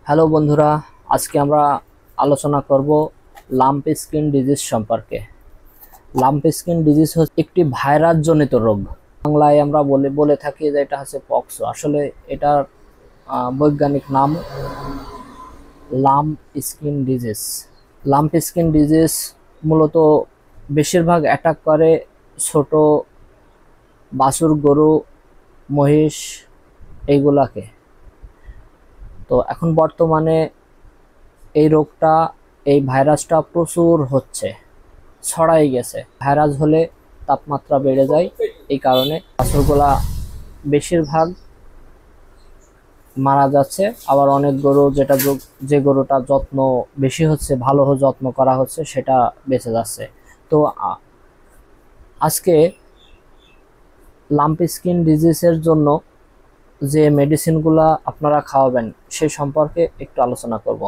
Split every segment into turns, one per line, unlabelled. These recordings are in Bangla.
হ্যালো বন্ধুরা, আজকে আমরা আলোচনা করব লাম্প স্কিন ডিজিজ সম্পর্কে। লাম্প স্কিন ডিজিজ হচ্ছে একটি ভাইরাস জনিত রোগ। বাংলায় আমরা বলে থাকি যে এটা হচ্ছে পক্সো। আসলে এটার বৈজ্ঞানিক নাম lump skin disease. Lump skin disease মূলত বেশিরভাগ অ্যাটাক করে ছোট বাছুর, গরু, মহিষ এইগুলাকে। তো এখন বর্তমানে এই রোগটা, এই ভাইরাসটা প্রচুর হচ্ছে, ছড়াই গেছে। ভাইরাস হলে তাপমাত্রা বেড়ে যায়, এই কারণে বাছুরগুলা বেশিরভাগ মারা যাচ্ছে। আবার অনেক গরু, যে গরুটা যত্ন বেশি হচ্ছে, ভালো যত্ন করা হচ্ছে, সেটা বেঁচে যাচ্ছে। তো আজকে লাম্প স্কিন ডিজিজের জন্য যে মেডিসিনগুলা আপনারা খাওয়াবেন সেই সম্পর্কে একটু আলোচনা করব।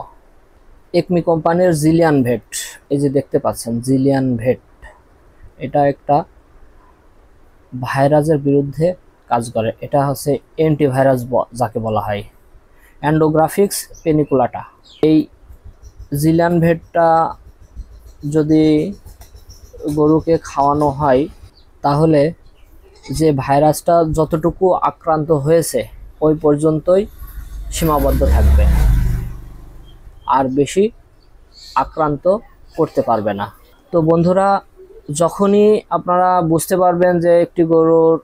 একমি কোম্পানির জিলিয়ান ভেট, এই যে দেখতে পাচ্ছেন জিলিয়ান ভেট, এটা একটা ভাইরাসের বিরুদ্ধে কাজ করে। এটা হচ্ছে অ্যান্টিভাইরাস যাকে বলা হয়, অ্যান্ডোগ্রাফিক্স পেনিকুলাটা। এই জিলিয়ান ভেটটা যদি গরুকে খাওয়ানো হয় তাহলে যে ভাইরাসটা যতটুকু আক্রান্ত হয়েছে ওই পর্যন্তই সীমাবদ্ধ থাকবে, আর বেশি আক্রান্ত করতে পারবে না। তো বন্ধুরা, যখনই আপনারা বুঝতে পারবেন যে একটি গরুর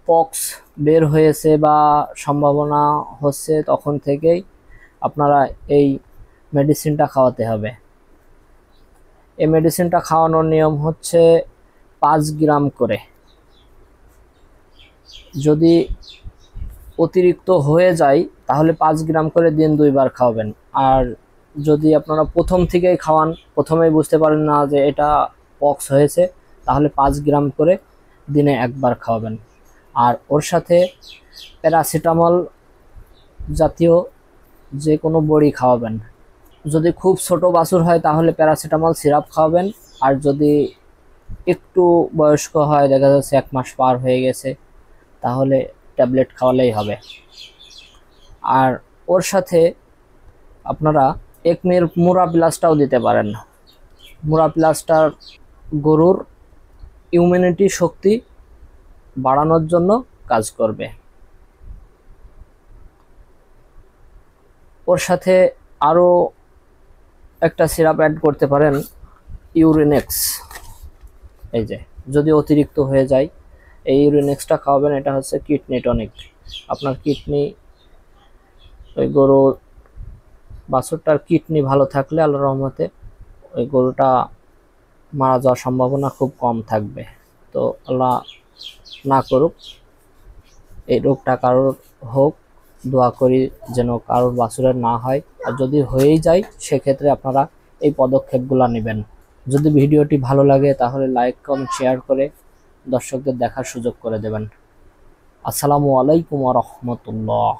পক্স বের হয়েছে বা সম্ভাবনা হচ্ছে, তখন থেকেই আপনারা এই মেডিসিনটা খাওয়াতে হবে। এই মেডিসিনটা খাওয়ানোর নিয়ম হচ্ছে 5 গ্রাম করে। যদি অতিরিক্ত হয়ে যায় তাহলে 5 গ্রাম করে দিন 2 বার খাওয়াবেন। আর যদি আপনারা প্রথম থেকেই খাওয়ান, প্রথমেই বুঝতে পারেন না যে এটা পক্স হয়েছে, তাহলে 5 গ্রাম করে দিনে 1 বার খাওয়াবেন। আর ওর সাথে প্যারাসিটামল জাতীয় যে কোনো বড়ি খাওয়াবেন। যদি খুব ছোট বাছুর হয় তাহলে প্যারাসিটামল সিরাপ খাওয়াবেন। আর যদি একটু বয়স্ক হয়, দেখা যাচ্ছে 1 মাস পার হয়ে গেছে, তাহলে ট্যাবলেট খাওয়ালেই হবে। আর ওর সাথে আপনারা একমির মুরা প্লাসটাও দিতে পারেন। মুরা প্লাসটার গরুর ইমিউনিটি শক্তি বাড়ানোর জন্য কাজ করবে। ওর সাথে আরও একটা সিরাপ অ্যাড করতে পারেন, ইউরিনেক্স। এই যে যদি অতিরিক্ত হয়ে যায়, এই ইউরিনেক্সটা খাওয়াবেন। এটা হচ্ছে কিডনি টনিক। আপনার কিডনি, ওই গরু বাছুরটার কিডনি ভালো থাকলে আল্লাহর রহমতে ওই গরুটা মারা যাওয়ার সম্ভাবনা খুব কম থাকবে। তো আল্লাহ না করুক এই রোগটা কারোর হোক, দোয়া করি যেন কারোর বাছুরের না হয়। আর যদি হয়েই যায় সেক্ষেত্রে আপনারা এই পদক্ষেপগুলো নেবেন। যদি ভিডিওটি ভালো লাগে তাহলে লাইক, কমেন্ট, শেয়ার করে দর্শকদের দেখার সুযোগ করে দেবেন। আসসালামু আলাইকুম ওয়া রাহমাতুল্লাহ।